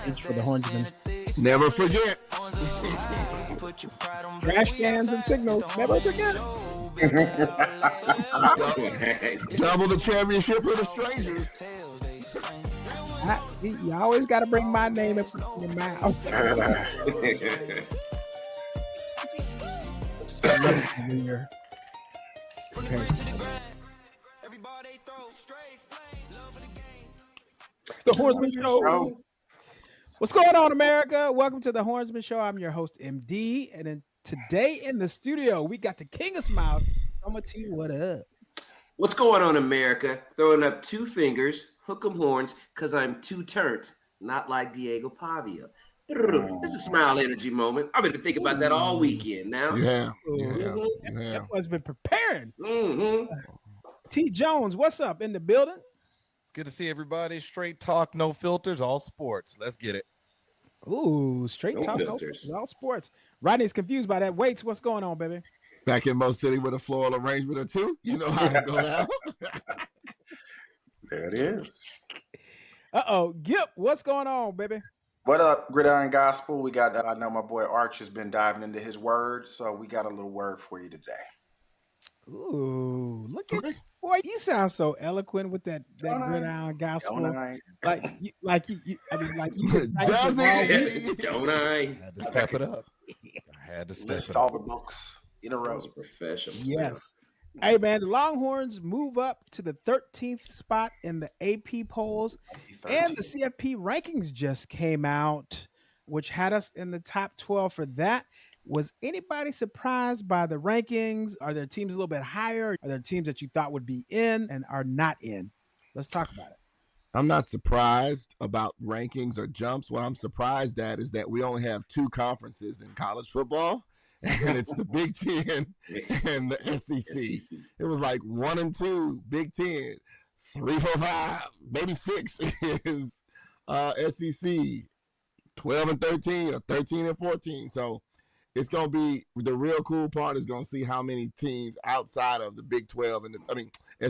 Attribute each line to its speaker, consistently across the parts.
Speaker 1: It's for the Hornsmen.
Speaker 2: Never forget.
Speaker 1: Trash cans and signals. Never forget.
Speaker 2: Double the championship with the strangers.
Speaker 1: You always got to bring my name in your mouth. Okay. It's the Hornsmen Show. What's going on, America? Welcome to the Hornsmen Show. I'm your host, MD. And then today in the studio, we got the King of Smiles, Thoma T. What up?
Speaker 3: What's going on, America? Throwing up two fingers, hook 'em horns, because I'm too turnt, not like Diego Pavia. This is a smile energy moment. I've been thinking about that all weekend now.
Speaker 2: Yeah.
Speaker 1: That one's been preparing. T. Jones, what's up in the building?
Speaker 4: Good to see everybody. Straight talk, no filters, all sports. Let's get it.
Speaker 1: Ooh, straight talk, no filters, all sports. Rodney's confused by that. Waits, what's going on, baby?
Speaker 2: Back in Mo City with a floral arrangement or two. You know how to go down.
Speaker 5: There it is.
Speaker 1: Gip, what's going on, baby?
Speaker 5: What up, Gridiron Gospel? We got, I know my boy Arch has been diving into his word, so we got a little word for you today.
Speaker 1: Ooh, look at boy, you sound so eloquent with that Gridiron Gospel.
Speaker 5: Don't I?
Speaker 1: Like you
Speaker 3: Don't I?
Speaker 4: I had to step it up. I had to step
Speaker 5: List
Speaker 4: it
Speaker 5: all
Speaker 4: up.
Speaker 5: the books in a row.
Speaker 3: Professional.
Speaker 1: Yes. Hey, man, the Longhorns move up to the 13th spot in the AP polls, and the CFP rankings just came out, which had us in the top 12 for that. Was anybody surprised by the rankings? Are there teams a little bit higher? Are there teams that you thought would be in and are not in? Let's talk about it.
Speaker 2: I'm not surprised about rankings or jumps. What I'm surprised at is that we only have two conferences in college football, and it's the Big Ten and the SEC. It was like 1 and 2, Big Ten, 3, 4, 5, maybe 6 is SEC, 12 and 13 or 13 and 14. So it's going to be the real cool part is going to see how many teams outside of the Big 12 and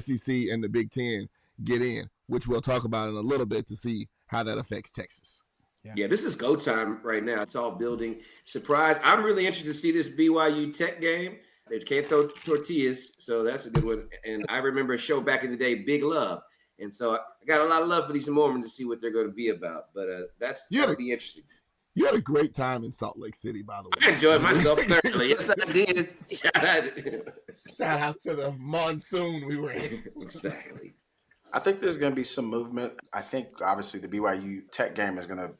Speaker 2: SEC and the Big 10 get in, which we'll talk about in a little bit to see how that affects Texas.
Speaker 3: Yeah, this is go time right now. It's all building. Surprise. I'm really interested to see this BYU Tech game. They can't throw tortillas, so that's a good one. And I remember a show back in the day, Big Love. And so I got a lot of love for these Mormons to see what they're going to be about. But that'll be interesting.
Speaker 2: You had a great time in Salt Lake City, by the way.
Speaker 3: I enjoyed myself thoroughly. Yes, I did.
Speaker 2: Shout out to the monsoon we were in.
Speaker 3: Exactly.
Speaker 5: I think there's going to be some movement. I think, obviously, the BYU Tech game is going to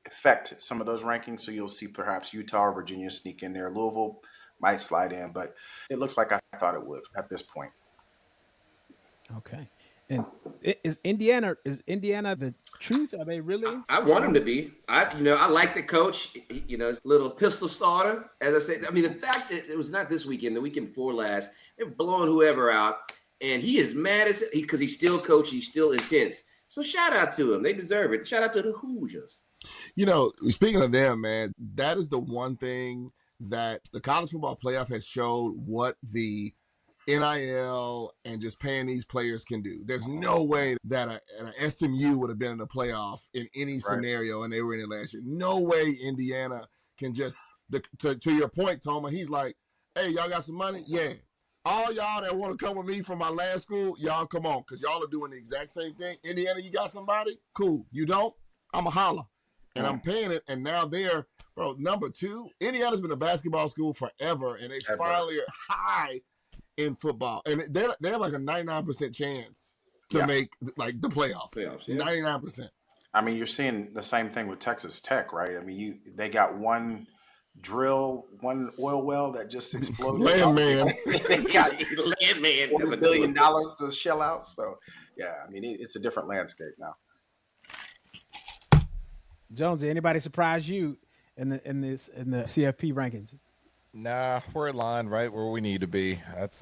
Speaker 5: affect some of those rankings. So you'll see perhaps Utah or Virginia sneak in there. Louisville might slide in, but it looks like I thought it would at this point.
Speaker 1: Okay. And is Indiana the truth? Are they really?
Speaker 3: I want them to be. I like the coach. Little pistol starter. As I said, I mean, the fact that it was not this weekend, the weekend before last, they're blowing whoever out, and he is mad as because he's still coaching, he's still intense. So shout out to him. They deserve it. Shout out to the Hoosiers.
Speaker 2: Speaking of them, man, that is the one thing that the college football playoff has showed what the NIL and just paying these players can do. There's no way that an SMU would have been in the playoff in any scenario, and they were in it last year. No way Indiana can just, to your point, Thoma, he's like, hey, y'all got some money? Yeah. All y'all that want to come with me from my last school, y'all come on, because y'all are doing the exact same thing. Indiana, you got somebody? Cool. You don't? I'm a holler. And I'm paying it, and now they're, number 2. Indiana's been a basketball school forever, and they finally are high in football, and they have like a 99% chance to make like the playoffs. 99%.
Speaker 5: I mean, you're seeing the same thing with Texas Tech, right? I mean, they got one oil well that just exploded.
Speaker 2: Landman.
Speaker 5: They got
Speaker 3: Landman.
Speaker 5: $1 billion to shell out. So, yeah, I mean, it's a different landscape now.
Speaker 1: Jonesy, anybody surprise you in the CFP rankings?
Speaker 4: Nah, we're in line right where we need to be.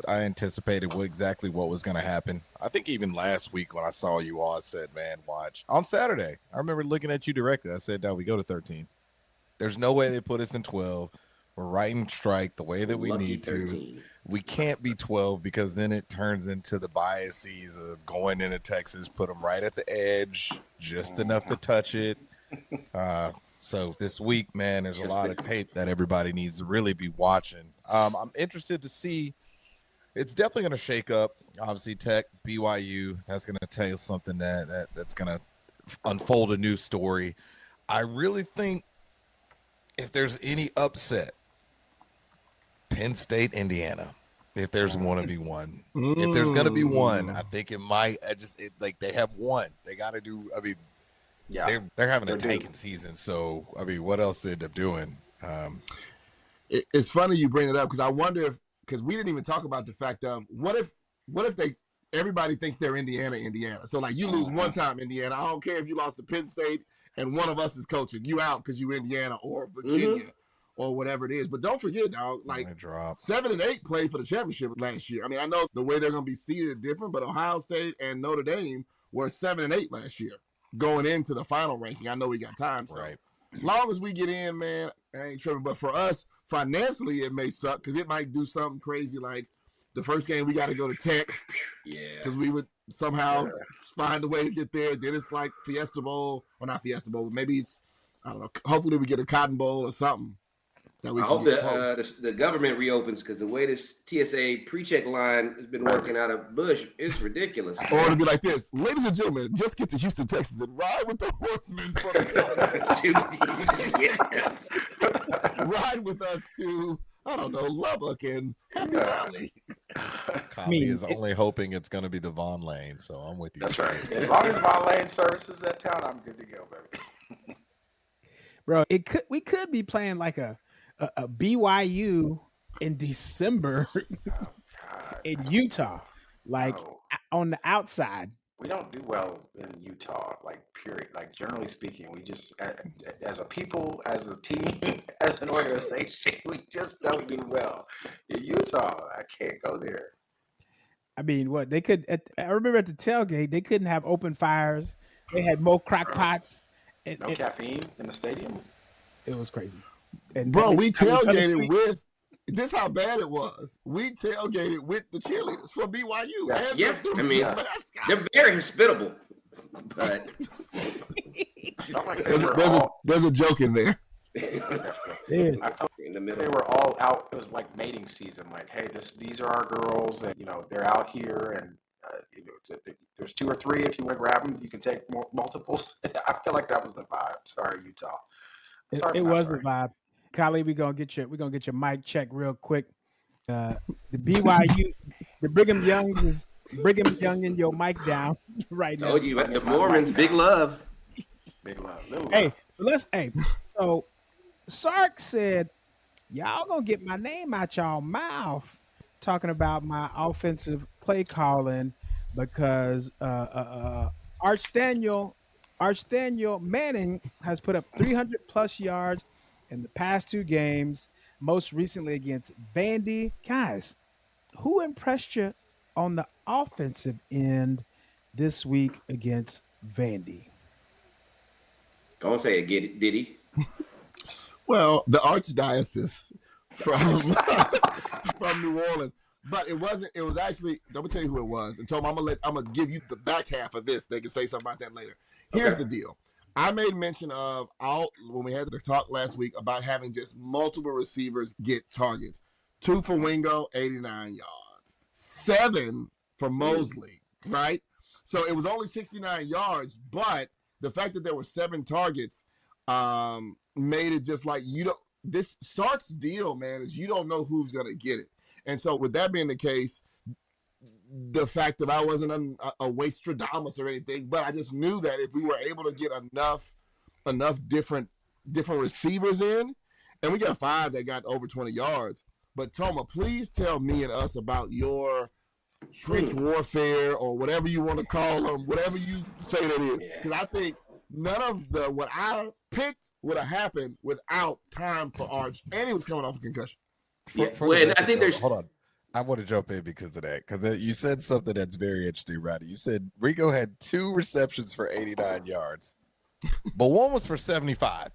Speaker 4: I anticipated exactly what was going to happen. I think even last week when I saw you all, I said, man, watch. On Saturday, I remember looking at you directly. I said, no, we go to 13. There's no way they put us in 12. We're right in strike the way that we need 13. To. We can't be 12 because then it turns into the biases of going into Texas, put them right at the edge, just enough to touch it. So this week, man, there's a lot of tape that everybody needs to really be watching. I'm interested to see. It's definitely going to shake up. Obviously, Tech, BYU. That's going to tell you something that's going to unfold a new story. I really think if there's any upset, Penn State, Indiana. If there's going to be one, if there's going to be one, I think it might. They have one. They got to do. I mean, yeah, they're having a tanking season. So I mean, what else they end up doing?
Speaker 2: It's funny you bring it up because I wonder because we didn't even talk about the fact of what if everybody thinks they're Indiana. So like you lose one time, Indiana. I don't care if you lost to Penn State and one of us is coaching you out because you Indiana or Virginia. Or whatever it is. But don't forget, dog, like 7 and 8 played for the championship last year. I mean, I know the way they're going to be seeded is different, but Ohio State and Notre Dame were 7 and 8 last year going into the final ranking. I know we got time. So long as we get in, man, I ain't tripping. But for us, financially, it may suck because it might do something crazy like the first game we got to go to Tech. Yeah. Because we would somehow find a way to get there. Then it's like Fiesta Bowl. Or not Fiesta Bowl, but maybe it's, I don't know, hopefully we get a Cotton Bowl or something.
Speaker 3: I hope that the government reopens because the way this TSA pre-check line has been working out of Bush is ridiculous.
Speaker 2: Or it'll be like this. Ladies and gentlemen, just get to Houston, Texas and ride with the Hornsmen for the Ride with us to, I don't know, Lubbock and Happy Valley.
Speaker 4: Kami is only hoping it's going to be the Von Lane, so I'm with you.
Speaker 5: That's right. As long as Von Lane services that town, I'm good to go, baby.
Speaker 1: Bro, we could be playing like a BYU in December in Utah, like on the outside.
Speaker 5: We don't do well in Utah, like period. Like generally speaking, we just as a people, as a team, as an organization, we just don't do well in Utah. I can't go there.
Speaker 1: I mean, what they could? I remember at the tailgate, they couldn't have open fires. They had more crock pots.
Speaker 5: No caffeine in the stadium.
Speaker 1: It was crazy. And
Speaker 2: bro, we tailgated with this. How bad it was. We tailgated with the cheerleaders for BYU.
Speaker 3: Yeah, I mean, they're very hospitable. But
Speaker 2: there's a joke in there.
Speaker 5: I felt they were all out. It was like mating season. Like, hey, these are our girls, and they're out here, and there's 2 or 3. If you want to grab them, you can take multiples. I feel like that was the vibe. Sorry, Utah.
Speaker 1: It was a vibe. Kylie, we're gonna get your mic check real quick. The BYU, the Brigham Young in your mic down right now.
Speaker 3: Told you about the Mormons, big love.
Speaker 5: Big love.
Speaker 1: So Sark said, y'all gonna get my name out y'all mouth talking about my offensive play calling because Arch Daniel Manning has put up 300 plus yards in the past 2 games, most recently against Vandy. Guys, who impressed you on the offensive end this week against Vandy?
Speaker 3: Go on, say it, did he?
Speaker 2: Well, the Archdiocese from New Orleans. But it wasn't. It was actually. Let me tell you who it was. And Thoma, I'm gonna give you the back half of this. They can say something about that later. Here's the deal. I made mention of when we had the talk last week about having just multiple receivers get targets. 2 for Wingo, 89 yards. 7 for Mosley, right? So it was only 69 yards, but the fact that there were 7 targets made it just like this Sark's deal, man, is you don't know who's gonna get it. And so with that being the case, the fact that I wasn't a Wastradamus or anything, but I just knew that if we were able to get enough different receivers in, and we got 5 that got over 20 yards. But Thoma, please tell me and us about your trench warfare or whatever you want to call them, whatever you say that is. Because I think none of what I picked would have happened without time for Arch, and he was coming off a concussion.
Speaker 3: I think there's.
Speaker 4: Hold on. I want to jump in because of that. Because you said something that's very interesting, Roddy. You said Rigo had 2 receptions for 89 yards. but one was for 75.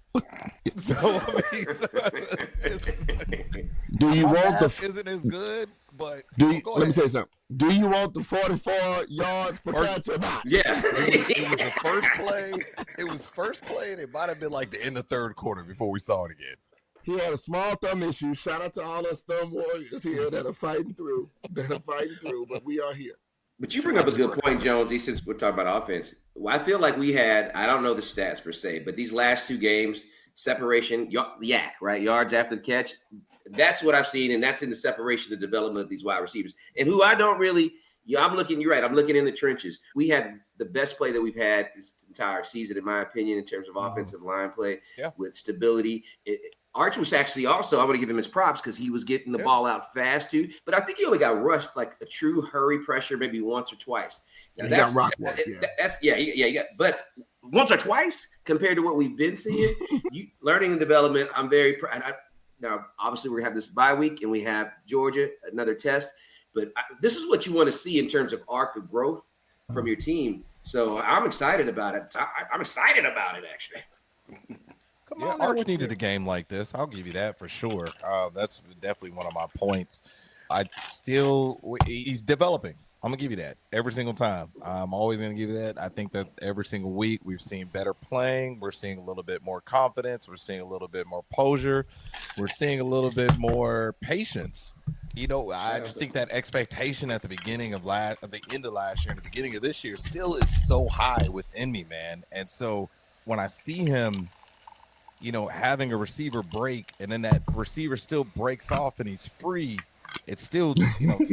Speaker 4: So I mean,
Speaker 2: do you want
Speaker 4: isn't as good? But
Speaker 2: let me tell you something. Do you want the 44 yards per catch or not?
Speaker 3: Yeah.
Speaker 4: It was the first play. It was first play, and it might have been like the end of third quarter before we saw it again.
Speaker 2: He had a small thumb issue. Shout out to all us thumb warriors here that are fighting through. But we are here.
Speaker 3: But you bring up a good point, Jonesy, since we're talking about offense. I feel like we had, I don't know the stats per se, but these last two games, separation, yak, right? Yards after the catch. That's what I've seen, and that's in the separation, the development of these wide receivers. And who I don't really, you're right, I'm looking in the trenches. We had the best play that we've had this entire season, in my opinion, in terms of offensive line play with stability. Arch was actually also, I want to give him his props because he was getting the ball out fast too. But I think he only got rushed like a true hurry pressure maybe once or twice.
Speaker 2: Now, he got rock once,
Speaker 3: he got, but once or twice compared to what we've been seeing, learning and development, I'm very proud. Now, obviously, we're going to have this bye week, and we have Georgia, another test. But this is what you want to see in terms of arc of growth from your team. So I'm excited about it. I'm excited about it, actually.
Speaker 4: Arch needed a game like this. I'll give you that for sure. That's definitely one of my points. He's developing. I'm going to give you that every single time. I'm always going to give you that. I think that every single week we've seen better playing. We're seeing a little bit more confidence. We're seeing a little bit more posure. We're seeing a little bit more patience. I just think that expectation at the beginning of the end of last year and the beginning of this year still is so high within me, man. And so when I see him, having a receiver break and then that receiver still breaks off and he's free, it's still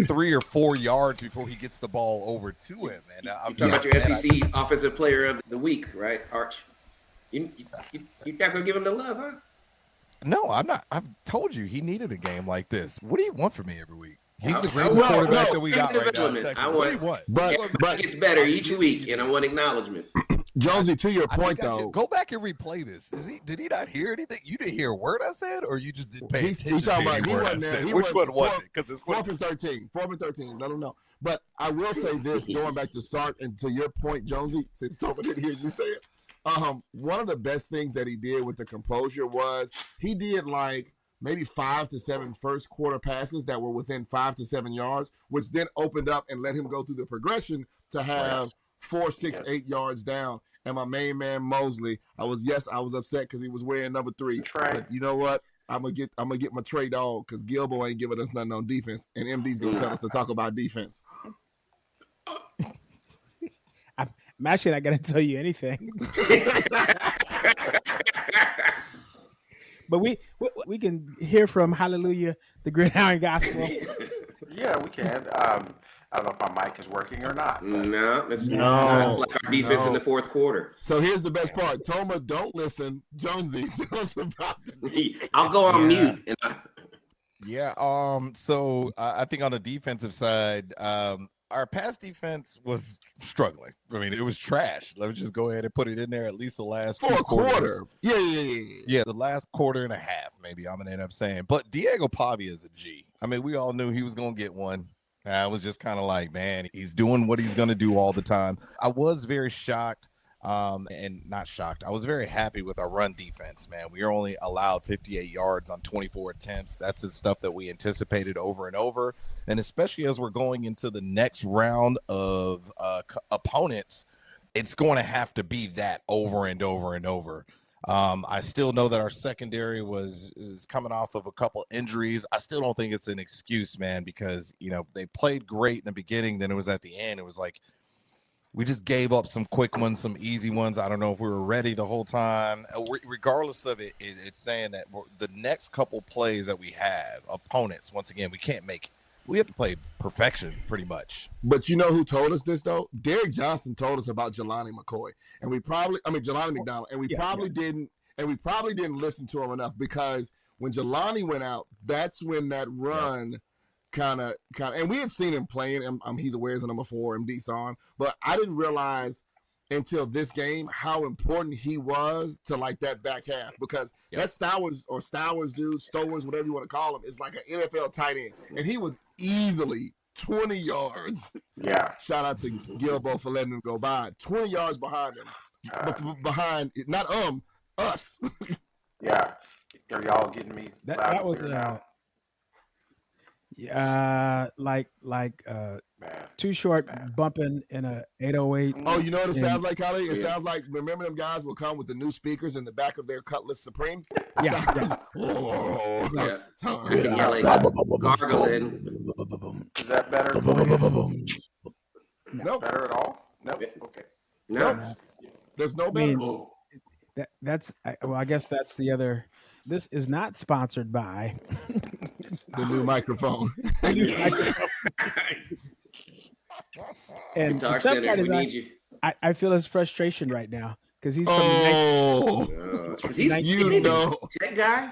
Speaker 4: 3 or 4 yards before he gets the ball over to him. And I'm
Speaker 3: talking about your SEC Offensive Player of the Week, right, Arch? You're not gonna give him the love, huh?
Speaker 4: No, I'm not. I've told you he needed a game like this. What do you want from me every week? He's the greatest quarterback that we got right now in Texas. What do you want?
Speaker 2: But
Speaker 3: it gets better each week, and I want acknowledgement.
Speaker 2: Jonesy, to your point, though,
Speaker 4: go back and replay this. Did he not hear anything? You didn't hear a word I said, or you just didn't pay attention to any word I said? Which one was it? Because it's
Speaker 2: 4th and 13. 4th and 13. Let him know. But I will say this, going back to Sark and to your point, Jonesy, since someone didn't hear you say it. One of the best things that he did with the composure was he did like maybe 5 to 7 first quarter passes that were within 5 to 7 yards, which then opened up and let him go through the progression to have 4, 6, 8 yards down. And my main man Mosley, I was upset because he was wearing number 3. But you know what? I'm gonna get my Trey dog because Gilbo ain't giving us nothing on defense, and MD's gonna tell us to talk about defense.
Speaker 1: I'm actually not gonna tell you anything. But we can hear from Hallelujah, the Gridiron Gospel.
Speaker 5: Yeah, we can. I don't know if my mic is working or not.
Speaker 3: No, it's like our defense in the fourth quarter.
Speaker 2: So here's the best part. Thoma, don't listen. Jonesy, tell us about
Speaker 3: I'll go on mute.
Speaker 4: So I think on the defensive side, our pass defense was struggling. I mean, it was trash. Let me just go ahead and put it in there. At least the last 2 quarters. Yeah, the last quarter and a half, maybe I'm going to end up saying. But Diego Pavia is a G. I mean, we all knew he was going to get one. I was just kind of like, man, he's doing what he's going to do all the time. I was very shocked. And not shocked. I was very happy with our run defense, man. We are only allowed 58 yards on 24 attempts. That's the stuff that we anticipated over and over. And especially as we're going into the next round of opponents, it's going to have to be that over and over and over. I still know that our secondary is coming off of a couple injuries. I still don't think it's an excuse, man, because, they played great in the beginning. Then it was at the end. It was like, we just gave up some quick ones, some easy ones. I don't know if we were ready the whole time. Regardless of it, it's saying that the next couple plays that we have, opponents, once again, we have to play perfection pretty much.
Speaker 2: But you know who told us this, though? Derek Johnson told us about Jelani McCoy. And Jelani McDonald. And we probably didn't listen to him enough because when Jelani went out, that's when that run kind of, and we had seen him playing. He's aware as a number 4, MD Son, but I didn't realize until this game how important he was to like that back half because that Stowers dude, Stowers, whatever you want to call him, is like an NFL tight end, and he was easily 20 yards.
Speaker 5: Yeah.
Speaker 2: Shout out to Gilbo for letting him go by. 20 yards behind him behind, not us.
Speaker 5: Yeah. Are y'all getting me?
Speaker 1: That was like
Speaker 5: Man,
Speaker 1: Too Short
Speaker 5: bad.
Speaker 1: bumping in a 808.
Speaker 2: Oh, you know what it
Speaker 1: And-
Speaker 2: sounds like, Holly? It
Speaker 3: Yeah.
Speaker 2: sounds like, remember them guys will come with the new speakers in the back of their Cutlass Supreme?
Speaker 1: Yeah,
Speaker 2: Oh,
Speaker 3: Yeah.
Speaker 1: Yeah.
Speaker 3: Yelling, gargling.
Speaker 5: Is that better for you?
Speaker 2: Nope.
Speaker 5: Better at all? Nope.
Speaker 3: Yeah.
Speaker 5: Okay.
Speaker 3: No.
Speaker 1: No.
Speaker 2: There's no
Speaker 1: I
Speaker 2: better.
Speaker 1: mean, I guess that's the other. This is not sponsored by
Speaker 2: The new microphone.
Speaker 1: and
Speaker 3: Guitar
Speaker 1: the tough
Speaker 3: Center,
Speaker 1: part
Speaker 3: we
Speaker 1: is
Speaker 3: need you.
Speaker 1: I feel his frustration right now because he's from
Speaker 2: Oh,
Speaker 3: Because he's
Speaker 2: you know.
Speaker 3: tech guy.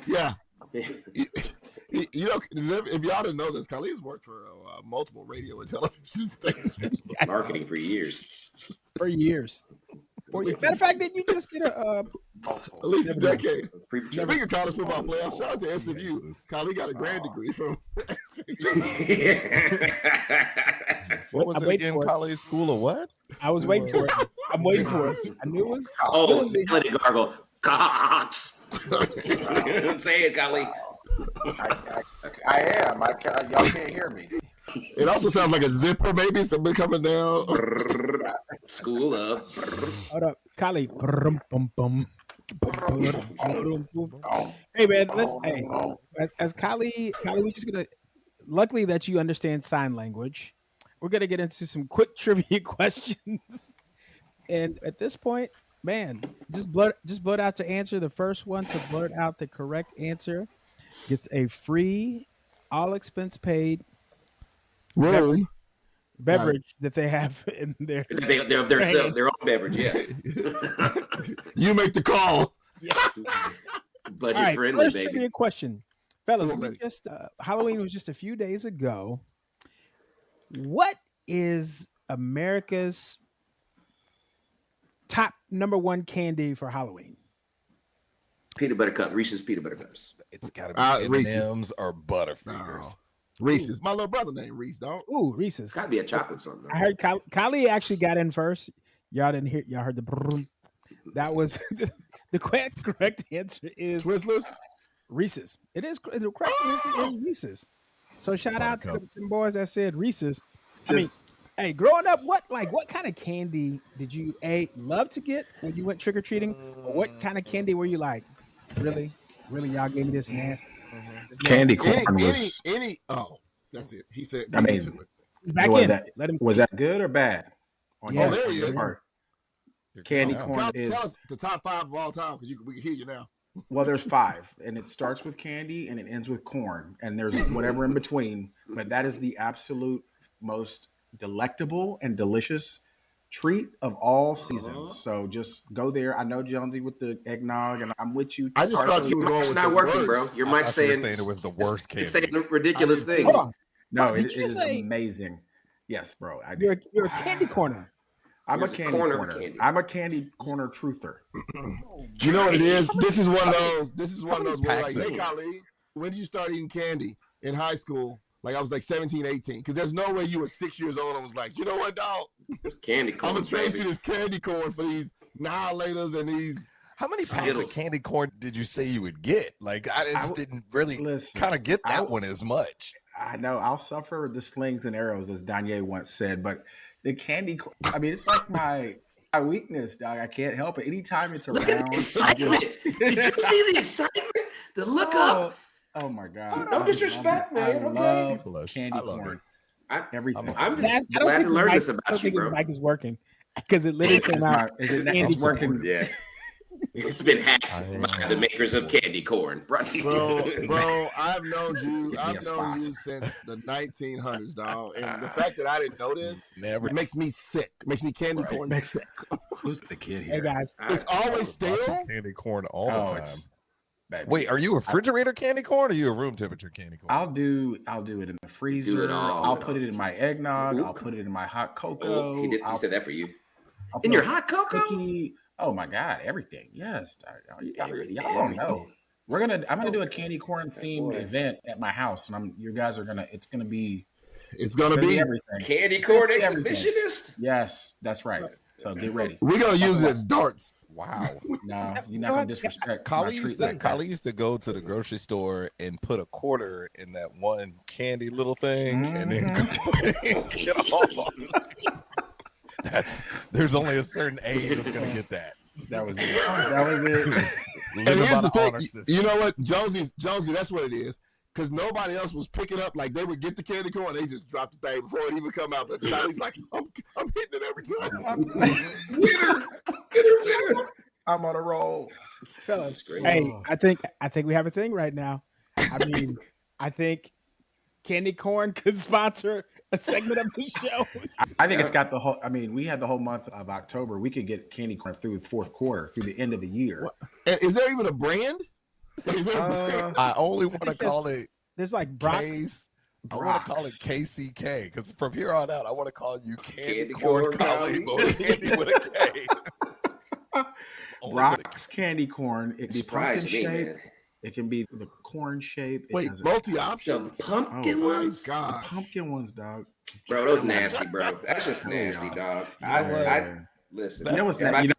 Speaker 2: Yeah. You know, if y'all didn't know this, Khalid's worked for multiple radio and television stations.
Speaker 3: Marketing for years.
Speaker 1: for years. Matter of fact, did you just get a
Speaker 5: Multiple.
Speaker 2: At least a decade.
Speaker 3: Pre-
Speaker 2: Speaking of college football playoffs, shout out to SMU. Khalid got a grad degree from SMU.
Speaker 4: What was
Speaker 1: I'm
Speaker 4: it
Speaker 1: waiting
Speaker 4: again?
Speaker 1: for it.
Speaker 4: College school of what?
Speaker 1: I was waiting for it. I'm waiting for it. I knew it was.
Speaker 3: Oh, let it gargle. Cox. Say it, Golly.
Speaker 5: I am. Y'all can't hear me.
Speaker 2: It also sounds like a zipper, maybe something coming down.
Speaker 3: School up.
Speaker 1: Hold up, Kali. Hey man, listen. Hey, as Kali, we're just gonna. Luckily that you understand sign language, we're gonna get into some quick trivia questions. And at this point, man, just blurt out the answer. The first one to blurt out the correct answer gets a free, all expense paid
Speaker 2: Room.
Speaker 1: beverage that they have in their.
Speaker 3: Their own beverage, yeah.
Speaker 2: You make the call.
Speaker 3: Budget
Speaker 1: All right,
Speaker 3: friendly,
Speaker 1: first
Speaker 3: baby.
Speaker 1: trivia question, fellas.
Speaker 2: I'm
Speaker 1: We
Speaker 2: ready.
Speaker 1: just Halloween was just a few days ago. What is America's top number one candy for Halloween?
Speaker 3: Peanut butter cup, Reese's peanut butter cups.
Speaker 4: It's got to be
Speaker 2: Reese's.
Speaker 4: M&M's or Butterfingers.
Speaker 2: No. Reese's. My little brother named Reese, dog.
Speaker 1: Ooh, Reese's.
Speaker 3: It's got to be a chocolate something.
Speaker 1: I heard Kylie actually got in first. Y'all didn't hear. Y'all heard the. Brum. That was the correct answer is
Speaker 2: Twizzlers.
Speaker 1: Reese's. It is the correct answer is Reese's. So shout out to some boys that said Reese's. I mean, hey, growing up, what kind of candy did you love to get when you went trick or treating? Or what kind of candy were you like? Really, y'all gave me this nasty.
Speaker 5: Candy corn was
Speaker 2: Oh, that's it. He said.
Speaker 5: amazing.
Speaker 1: He's back
Speaker 5: Was
Speaker 1: in.
Speaker 5: that-
Speaker 1: Let him.
Speaker 5: Was that good or bad?
Speaker 1: Yeah.
Speaker 2: Oh, there he is.
Speaker 5: Part. Candy
Speaker 4: Oh,
Speaker 5: corn is
Speaker 2: Tell us the top 5 of all time because we can hear you now.
Speaker 5: well. There's 5, and it starts with candy and it ends with corn, and there's whatever in between. But that is the absolute most delectable and delicious treat of all seasons. So just go there. I know Jonesy with the eggnog, and I'm with you.
Speaker 2: I just thought you were going
Speaker 3: It's
Speaker 2: with
Speaker 3: not
Speaker 2: the
Speaker 3: working,
Speaker 2: worst.
Speaker 3: bro. Your
Speaker 4: I
Speaker 3: mic's
Speaker 4: thought you were
Speaker 3: saying
Speaker 4: saying it was the worst
Speaker 3: it's
Speaker 4: candy.
Speaker 3: saying ridiculous things.
Speaker 1: Hold on.
Speaker 5: No,
Speaker 1: Did
Speaker 5: it
Speaker 1: you
Speaker 5: is
Speaker 1: say-
Speaker 5: amazing. Yes, bro.
Speaker 1: You're a candy corner.
Speaker 5: I'm a
Speaker 3: Here's a
Speaker 5: candy
Speaker 3: corner of
Speaker 5: corner.
Speaker 3: candy.
Speaker 5: I'm a candy corner truther.
Speaker 2: You know what it is? This is one of those. This is one of those where like,
Speaker 4: packs
Speaker 2: hey,
Speaker 4: is-
Speaker 2: Khalid, when did you start eating candy in high school? Like I was like 17, 18. Because there's no way you were 6 years old and was like, you know what, dog?
Speaker 3: It's candy
Speaker 2: I'm
Speaker 3: corn,
Speaker 2: gonna trade
Speaker 3: baby.
Speaker 2: you this candy corn for these Annihilators and these.
Speaker 4: How many packs
Speaker 3: Skittles.
Speaker 4: of candy corn did you say you would get? Like I just didn't really
Speaker 5: Listen,
Speaker 4: kind of get
Speaker 5: I-
Speaker 4: that one as much.
Speaker 5: I know I'll suffer the slings and arrows, as Danye once said, but the candy, I mean, it's like my weakness, dog. I can't help it. Anytime it's
Speaker 3: Look at
Speaker 5: around,
Speaker 3: the excitement. Did you see the excitement? The look up.
Speaker 5: Oh my God.
Speaker 3: No disrespect, man,
Speaker 5: I
Speaker 3: okay?
Speaker 5: love candy
Speaker 4: I love
Speaker 5: corn.
Speaker 3: I-
Speaker 5: Everything.
Speaker 3: I'm
Speaker 1: Man,
Speaker 3: just glad to learn this about you, bro.
Speaker 1: His mic is working because it literally came
Speaker 5: Is
Speaker 1: out.
Speaker 5: it's working?
Speaker 3: Yeah. It's been hacked by the makers of candy corn. Brought to you.
Speaker 2: Bro, I've known you.
Speaker 5: Give me a
Speaker 2: I've known
Speaker 5: spot.
Speaker 2: you since the 1900s, dog. And the fact that I didn't know this
Speaker 4: Never.
Speaker 2: makes me sick. Makes me candy corn
Speaker 5: Makes-
Speaker 2: sick.
Speaker 5: Who's the kid
Speaker 1: Hey
Speaker 5: here?
Speaker 1: guys,
Speaker 2: It's always stale.
Speaker 4: Candy corn all the time.
Speaker 5: Baby.
Speaker 4: Wait, are you a refrigerator candy corn or are you a room temperature candy corn?
Speaker 5: I'll do it in the freezer.
Speaker 3: all.
Speaker 5: I'll put it in my eggnog.
Speaker 3: Ooh.
Speaker 5: I'll put it in my hot
Speaker 3: Oh,
Speaker 5: cocoa.
Speaker 3: he
Speaker 5: I'll
Speaker 3: said that for you.
Speaker 5: put
Speaker 3: In your
Speaker 5: it
Speaker 3: hot cocoa?
Speaker 5: cookie. Oh my God, everything. Yes. Y'all don't
Speaker 3: Everything.
Speaker 5: know. I'm gonna do a candy corn themed event at my house, and you guys are gonna. It's gonna be
Speaker 2: It's gonna be.
Speaker 5: everything.
Speaker 3: Candy corn
Speaker 5: Everything.
Speaker 3: exhibitionist?
Speaker 5: Yes, that's right. So get ready.
Speaker 2: We're gonna use it as darts.
Speaker 4: Wow.
Speaker 5: No, you're not gonna disrespect my treat like that.
Speaker 4: Kylie used to go to the grocery store and put a quarter in that one candy little thing and then get all there's only a certain age that's gonna get that.
Speaker 5: That was it. That was it.
Speaker 2: And here's the thing, you know what, Jonesy, that's what it is. Because nobody else was picking up, like they would get the candy corn, they just dropped the thing before it even come out. But Kylie's like, I'm hitting it every time.
Speaker 3: Winner.
Speaker 5: I'm on a roll,
Speaker 1: fellas. Hey, I think we have a thing right now. I mean, I think candy corn could sponsor a segment of the show.
Speaker 5: I think it's got the whole. I mean, we had the whole month of October. We could get candy corn through the fourth quarter, through the end of the year.
Speaker 2: Is there even a brand?
Speaker 4: I only want to call it.
Speaker 1: There's like Brock's.
Speaker 4: I want to call it KCK because from here on out, I want to call you Candy Corn Collie, candy with a K.
Speaker 5: Brock's candy corn. It can be pumpkin shape. It can be the corn shape.
Speaker 2: Wait, multi-options.
Speaker 3: The pumpkin ones.
Speaker 2: God,
Speaker 5: the pumpkin ones, dog.
Speaker 3: Bro, those nasty, bro. That's just nasty, dog. I listen.
Speaker 5: You know what's nasty?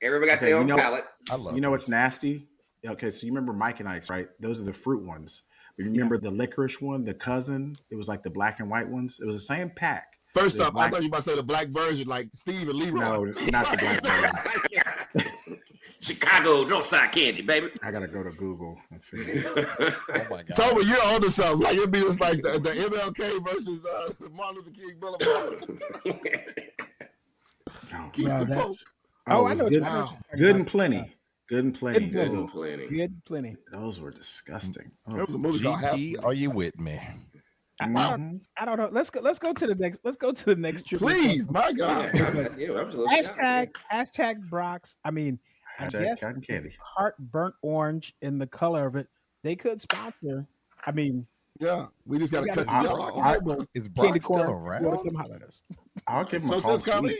Speaker 3: Everybody got their own palate.
Speaker 5: I love. You know what's nasty? Okay, so you remember Mike and Ike's, right? Those are the fruit ones. But you remember the licorice one, the cousin? It was like the black and white ones. It was the same pack.
Speaker 2: First off, I thought you were about to say the black version, like Steve and Leroy.
Speaker 5: No, not the black version.
Speaker 3: Chicago Northside candy, baby.
Speaker 5: I gotta go to Google and figure it out.
Speaker 4: Oh my God.
Speaker 2: Thoma, you're onto something. Like it'd be just like the MLK versus Martin Luther King Boulevard.
Speaker 5: I know. Good and plenty. Good and plenty.
Speaker 1: Good and plenty.
Speaker 5: Those were disgusting.
Speaker 2: There was a movie called Happy.
Speaker 4: Are you with me?
Speaker 1: I don't know. Let's go to the next. Let's go to the next trip.
Speaker 2: Please, my God.
Speaker 1: Hashtag Brock's. I mean, I guess
Speaker 5: cotton candy.
Speaker 1: Heart burnt orange in the color of it. They could sponsor. I mean,
Speaker 2: yeah, we just got to cut the
Speaker 4: Is Brock still around?
Speaker 5: I'll give them a call.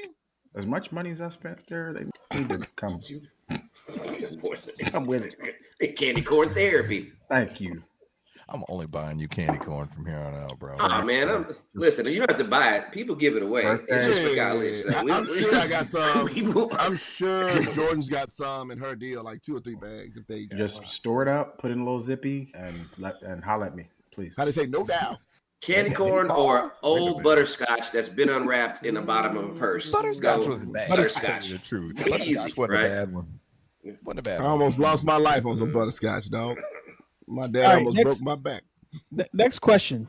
Speaker 5: As much money as I spent there, they need to come. Come with it.
Speaker 3: Candy corn therapy.
Speaker 5: Thank you.
Speaker 4: I'm only buying you candy corn from here on out, bro.
Speaker 3: Oh man, listen. You don't have to buy it. People give it away. It's just for college.
Speaker 2: I'm sure I got some. I'm sure Jordan's got some in her deal, like 2 or 3 bags. If they
Speaker 5: just store it up, put it in a little zippy, and holler at me, please.
Speaker 2: How they say no doubt.
Speaker 3: Candy corn or old butterscotch that's been unwrapped in the bottom of a purse.
Speaker 4: Butterscotch was bad.
Speaker 3: Butterscotch.
Speaker 4: The truth. Butterscotch wasn't a bad one. Wasn't a bad one.
Speaker 2: I almost lost my life on some butterscotch, dog. My dad almost broke my back.
Speaker 1: Next question.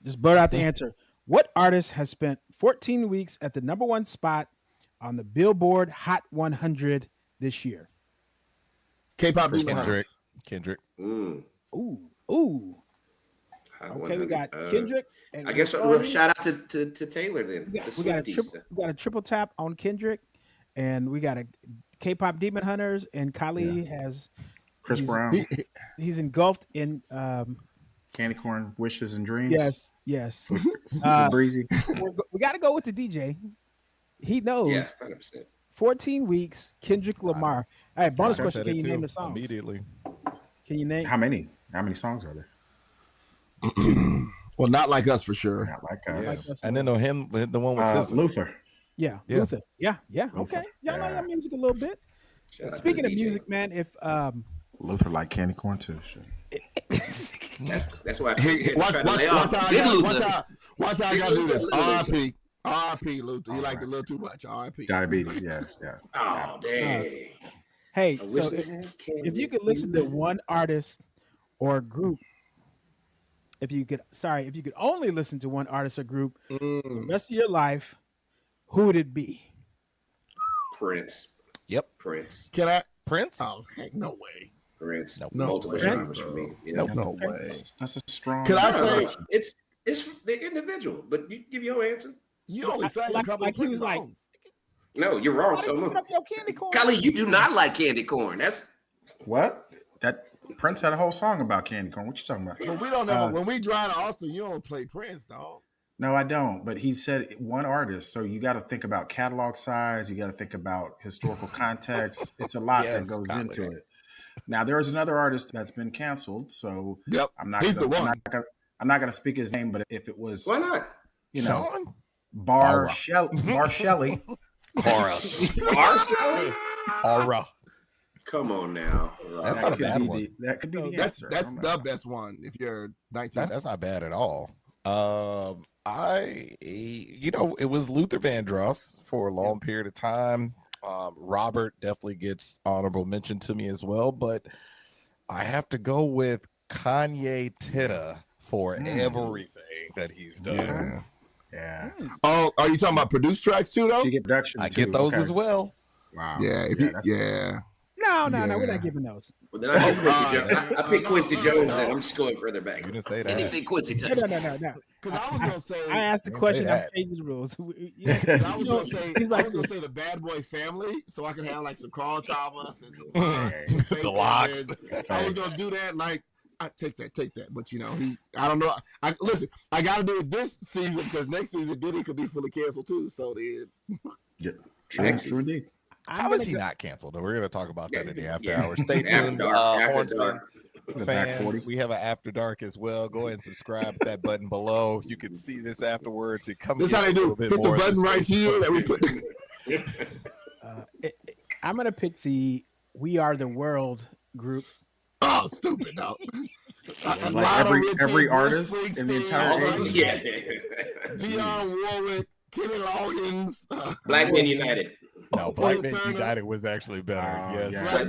Speaker 1: Just blurt out the answer. What artist has spent 14 weeks at the #1 spot on the Billboard Hot 100 this year?
Speaker 2: K-pop
Speaker 4: Kendrick.
Speaker 1: Ooh. Okay, we got Kendrick. And
Speaker 3: I guess we'll shout out to Taylor then.
Speaker 1: We got a triple tap on Kendrick, and we got a K-pop Demon Hunters, and Kylie has
Speaker 5: Chris Brown.
Speaker 1: He's engulfed in
Speaker 5: Candy Corn, Wishes and Dreams.
Speaker 1: Yes.
Speaker 5: Breezy.
Speaker 1: We got to go with the DJ. He knows.
Speaker 3: Yeah, 100%.
Speaker 1: 14 weeks, Kendrick Lamar. All right, bonus question. Can you name the songs?
Speaker 4: Immediately.
Speaker 1: Can you name?
Speaker 5: How many? How many songs are there?
Speaker 2: Well, not like us for sure.
Speaker 5: Not like us.
Speaker 1: Yeah.
Speaker 4: And then him, the one with SZA.
Speaker 5: Luther.
Speaker 1: Yeah, Luther. Yeah. Okay, y'all know your music a little bit. Speaking of music, man, if
Speaker 5: Luther like candy corn too. Sure.
Speaker 3: That's why.
Speaker 2: Watch how I gotta do this. R.I.P. Luther. You liked it a little too much. R.I.P.
Speaker 5: Diabetes. Yeah.
Speaker 3: Oh dang.
Speaker 1: Hey, so if you could listen to one artist or group, if you could only listen to one artist or group the rest of your life, who would it be?
Speaker 3: Prince.
Speaker 4: Yep.
Speaker 3: Prince.
Speaker 2: Can I?
Speaker 4: Prince?
Speaker 2: Oh, heck, no way.
Speaker 3: Prince.
Speaker 2: No
Speaker 3: multiple genres for me. You know?
Speaker 2: No way.
Speaker 5: That's a strong.
Speaker 2: Can I say
Speaker 3: it's the individual? But you give your answer.
Speaker 2: You only sang a couple of Prince songs.
Speaker 3: No, you're wrong, Thoma. Kylie, you do not like candy corn. That's
Speaker 5: what? That Prince had a whole song about candy corn. What you talking about?
Speaker 2: Well, we don't know. When we drive to Austin, you don't play Prince, dog.
Speaker 5: No, I don't. But he said one artist. So you got to think about catalog size. You got to think about historical context. It's a lot that goes into it. Now, there is another artist that's been canceled. So I'm not.
Speaker 2: He's the one.
Speaker 5: I'm not going to speak his name, but if it was,
Speaker 3: why not?
Speaker 5: You know, Bar Shelley.
Speaker 4: Aura. Aura.
Speaker 3: Come on now.
Speaker 4: That's not a bad one.
Speaker 5: That could be the
Speaker 2: That's
Speaker 5: answer.
Speaker 2: that's the best one if you're 19.
Speaker 4: That's not bad at all. It was Luther Vandross for a long period of time. Robert definitely gets honorable mention to me as well, but I have to go with Kanye Titta for everything that he's done.
Speaker 5: Yeah.
Speaker 2: Oh, are you talking about produced tracks too, though?
Speaker 5: You get production.
Speaker 4: I get those as well.
Speaker 5: Wow.
Speaker 2: Yeah.
Speaker 1: No, we're not giving those.
Speaker 3: Well, then I pick Quincy Jones, and I'm just going further back.
Speaker 4: You didn't say that.
Speaker 3: Anything Quincy
Speaker 1: No.
Speaker 2: Because I was gonna say,
Speaker 1: I asked the question. I'm changing the rules.
Speaker 2: I was gonna say the Bad Boy Family, so I could have like some Carl Thomas and some
Speaker 4: locks.
Speaker 2: I was gonna do that. Like, I take that. But I don't know. Listen, I got to do it this season because next season Diddy could be fully canceled too. So then,
Speaker 5: True indeed.
Speaker 4: How is he not canceled? We're going to talk about that in the after hours. Stay tuned, Hornsmen fans. We have an after dark as well. Go ahead and subscribe to that button below. You can see this afterwards. This
Speaker 2: is how they do. Hit the button right here that we put.
Speaker 1: I'm going to pick the We Are the World group.
Speaker 2: Oh, stupid dog!
Speaker 5: Like every artist in the entire game.
Speaker 3: Yes.
Speaker 2: Dionne Warwick, Kenny Loggins,
Speaker 3: Black Men United.
Speaker 4: No, Black Men United was actually better. Yes.
Speaker 3: Yeah.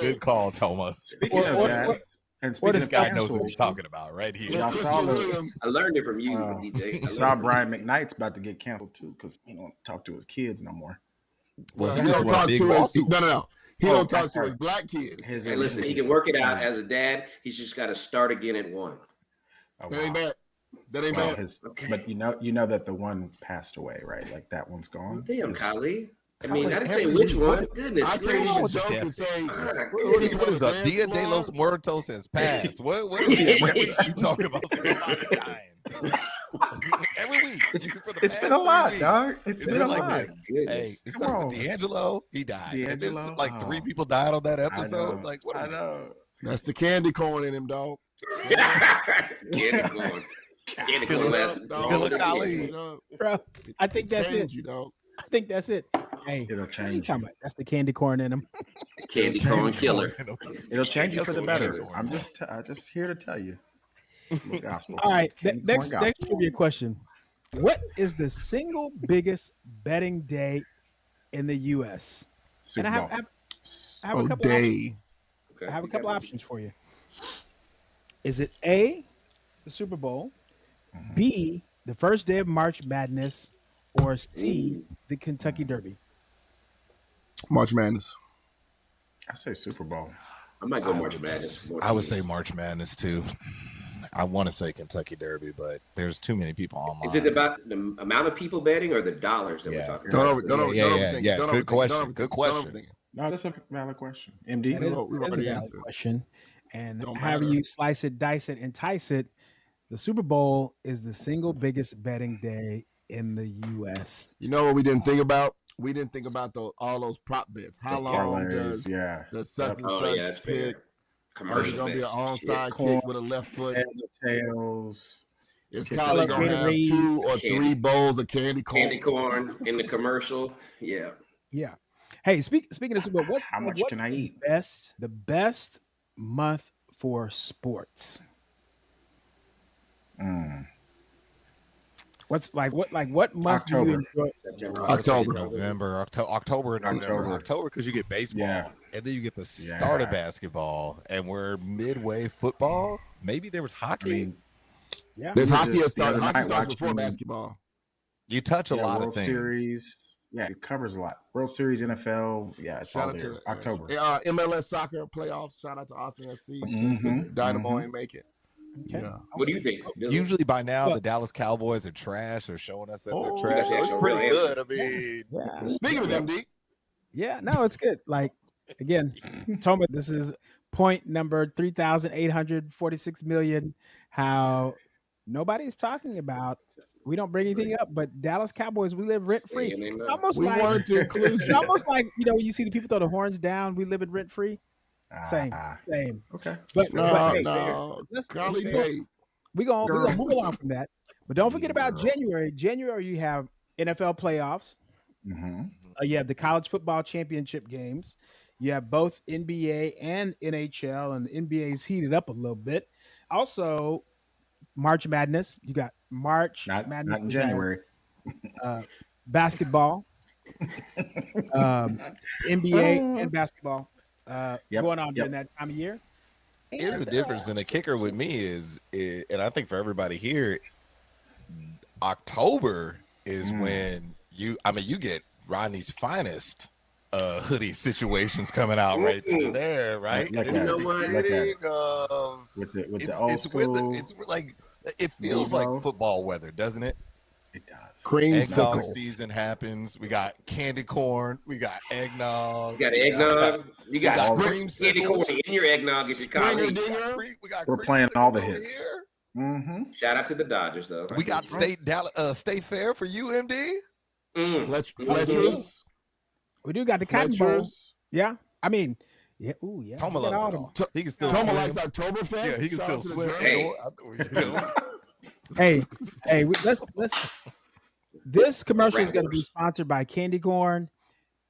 Speaker 4: Good call, Thoma.
Speaker 5: Speaking of that, and speaking
Speaker 4: this guy knows what he's talking about right here.
Speaker 5: Y'all saw
Speaker 3: I learned it from you, DJ.
Speaker 5: Saw Brian McKnight's about to get canceled too because he don't talk to his kids no more.
Speaker 2: Well, he don't talk to his no. He don't talk to his black kids.
Speaker 3: Hey, listen, he can work it out as a dad. He's just got to start again at one.
Speaker 5: Oh,
Speaker 2: that ain't bad. That ain't bad.
Speaker 5: But you know that the one passed away, right? Like that one's gone.
Speaker 3: Damn, Kali. I mean, I didn't say which one. Goodness
Speaker 2: I
Speaker 3: gracious.
Speaker 2: can't joke and say.
Speaker 4: What is a Dia de los Muertos has passed? What is you talking about? Somebody dying every week.
Speaker 5: It's been a lot, dog. It's been a lot.
Speaker 4: Hey, it started with D'Angelo. He died. And then, like 3 people died on that episode. Like, what? I know.
Speaker 2: That's the candy corn in him, dog.
Speaker 3: Candy corn. Candy corn.
Speaker 1: Bro, I think that's it. I think that's it. Hey,
Speaker 5: it'll change.
Speaker 1: That's the candy corn in him.
Speaker 3: Candy corn killer.
Speaker 5: It'll change you for the better. I'm just here to tell you. Gospel.
Speaker 1: All right. Next trivia question. What is the single biggest betting day in the U.S.?
Speaker 5: Super
Speaker 1: and
Speaker 5: Bowl.
Speaker 1: I have a couple options for you. Is it A, the Super Bowl, B, the first day of March Madness, or C, the Kentucky Derby?
Speaker 2: March Madness.
Speaker 5: I say Super Bowl.
Speaker 3: I might go March Madness.
Speaker 4: I would say March Madness too. I want to say Kentucky Derby, but there's too many people online.
Speaker 3: Is it about the amount of people betting or the dollars that we're talking about?
Speaker 4: Good question.
Speaker 5: No, that's a valid question. MD,
Speaker 1: we already answered. Question. And however you slice it, dice it, entice it, the Super Bowl is the single biggest betting day in the U.S.
Speaker 2: You know what we didn't think about? We didn't think about all those prop bets. How long does the such and such pick? Is it going to be an onside kick with a left foot?
Speaker 5: Heads or tails?
Speaker 2: It's probably going to have 2 or 3 bowls of candy corn.
Speaker 3: Candy corn in the commercial. Yeah.
Speaker 1: Yeah. Hey, speaking of Super Bowl,
Speaker 5: how much can I eat?
Speaker 1: The best month for sports. What month
Speaker 5: October.
Speaker 1: do you enjoy?
Speaker 2: October,
Speaker 4: November, October, because you get baseball and then you get the start of basketball, and we're midway football. Maybe there was hockey.
Speaker 2: There's hockey. Hockey starts before basketball.
Speaker 4: You touch a lot
Speaker 5: World
Speaker 4: of things.
Speaker 5: Series. Yeah, it covers a lot. World Series, NFL. Yeah, it's all there. October.
Speaker 2: MLS soccer playoffs. Shout out to Austin FC. Since the Dynamo ain't make it.
Speaker 1: Okay.
Speaker 2: Yeah.
Speaker 3: What do you think?
Speaker 4: Usually by now, the Dallas Cowboys are trash. They're showing us that they're trash. It's pretty good. I mean,
Speaker 2: speaking of MD.
Speaker 1: Yeah, no, it's good. Like, again, Thoma, this is point number 3,846 million. How nobody's talking about. We don't bring anything up, but Dallas Cowboys, we live rent free. It's almost like you see the people throw the horns down. We live in rent free. Same.
Speaker 5: Okay.
Speaker 1: But
Speaker 2: no.
Speaker 1: We're gonna move along from that. But don't forget about January. January, you have NFL playoffs.
Speaker 5: Mm-hmm.
Speaker 1: You have the college football championship games. You have both NBA and NHL, and the NBA's heated up a little bit. Also, March Madness. You got March Madness
Speaker 5: Not in
Speaker 1: which has,
Speaker 5: January.
Speaker 1: basketball, um, NBA and basketball going on during that time of year.
Speaker 4: Here's the difference, and the kicker with me is, and I think for everybody here, October is when you get Rodney's finest hoodie situations coming out right there, right?
Speaker 5: Like
Speaker 4: And it's
Speaker 5: that.
Speaker 4: the
Speaker 5: Like
Speaker 4: beginning
Speaker 5: that.
Speaker 4: of
Speaker 5: With the old school.
Speaker 4: it's like it feels like football weather, doesn't it?
Speaker 5: It does.
Speaker 4: Eggnog
Speaker 2: Creamsicle.
Speaker 4: season happens. We got candy corn. We got eggnog.
Speaker 3: You got eggnog. You got candy corn
Speaker 4: creamsicles.
Speaker 3: in your eggnog if you're college.
Speaker 5: We're playing all the hits.
Speaker 4: Here.
Speaker 5: Mm-hmm.
Speaker 3: Shout out to the Dodgers, though.
Speaker 4: We got state fair for UMD.
Speaker 2: Fletcher's.
Speaker 1: We do got the Cotton Bowl.
Speaker 2: Fletcher's.
Speaker 1: Yeah, I mean, yeah. Ooh, yeah.
Speaker 4: Thoma loves it all. He can still
Speaker 2: Thoma
Speaker 4: swim.
Speaker 2: likes Oktoberfest.
Speaker 4: Yeah, he can
Speaker 2: Shout
Speaker 4: still
Speaker 2: out to the
Speaker 4: swim.
Speaker 3: Hey.
Speaker 1: Hey, let's. This commercial is going to be sponsored by Candy Corn.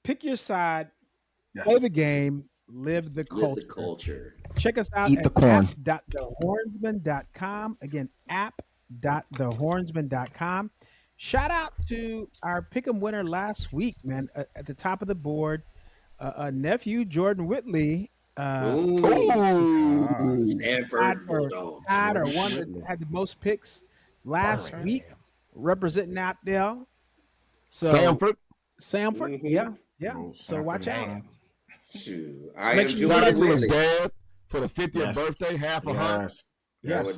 Speaker 1: Pick your side, play the game, live the culture. Check us out
Speaker 5: Eat
Speaker 1: at
Speaker 5: the corn.
Speaker 1: app.thehornsman.com. Again, app.thehornsman.com. Shout out to our pick'em winner last week, man. At the top of the board, a nephew, Jordan Whitley.
Speaker 3: Stanford
Speaker 1: tied or one that had the most picks last week, representing out there. So Samford, yeah. So watch out.
Speaker 3: Shoot.
Speaker 2: Shout out to his dad for the 50th birthday, half a heart.
Speaker 5: Yes.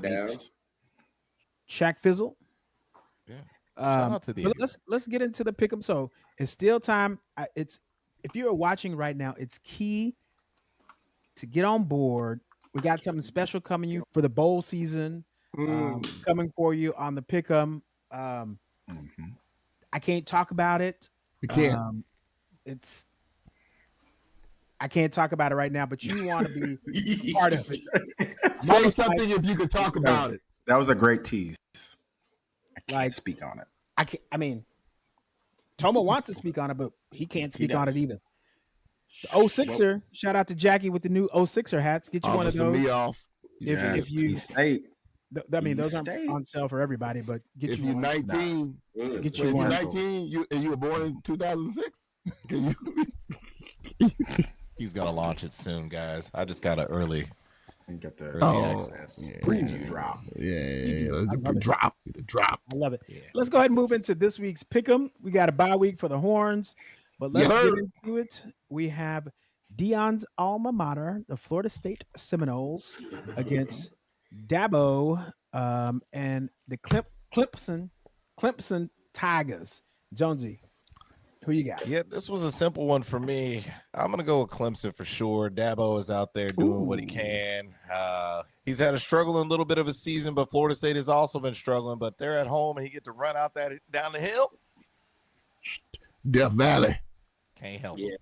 Speaker 1: Shaq Fizzle.
Speaker 4: Yeah. Shout out to the
Speaker 1: let's get into the pick'em. So it's still time. If you are watching right now, it's key to get on board. We got something special coming you for the bowl season. Coming for you on the pick'em. I can't talk about it.
Speaker 2: You can't.
Speaker 1: I can't talk about it right now, but you want to be part of it.
Speaker 2: Say something if you could talk about it.
Speaker 5: That was a great tease. I can't speak on it.
Speaker 1: I mean, Thoma wants to speak on it, but he can't speak on it either. The 06er, shout out to Jackie with the new 06er hats. Get you one of those.
Speaker 2: Me off.
Speaker 1: If you
Speaker 5: State.
Speaker 1: I mean, those aren't on sale for everybody, but get
Speaker 2: if
Speaker 1: you
Speaker 2: you're
Speaker 1: one.
Speaker 2: 19,
Speaker 1: get you
Speaker 2: if
Speaker 1: one.
Speaker 2: you're 19, you were born in 2006.
Speaker 4: He's gonna launch it soon, guys. I just got an early
Speaker 5: the
Speaker 4: access
Speaker 5: preview drop.
Speaker 2: The drop.
Speaker 1: I love it.
Speaker 4: Yeah.
Speaker 1: Let's go ahead and move into this week's pick'em. We got a bye week for the Horns, but let's get into it. We have Dion's alma mater, the Florida State Seminoles, against Dabo and the Clemson Tigers. Jonesy, who you got?
Speaker 4: Yeah, this was a simple one for me. I'm going to go with Clemson for sure. Dabo is out there doing what he can. He's had a struggling little bit of a season, but Florida State has also been struggling. But they're at home, and he get to run out down the hill.
Speaker 2: Death Valley.
Speaker 4: Can't help it.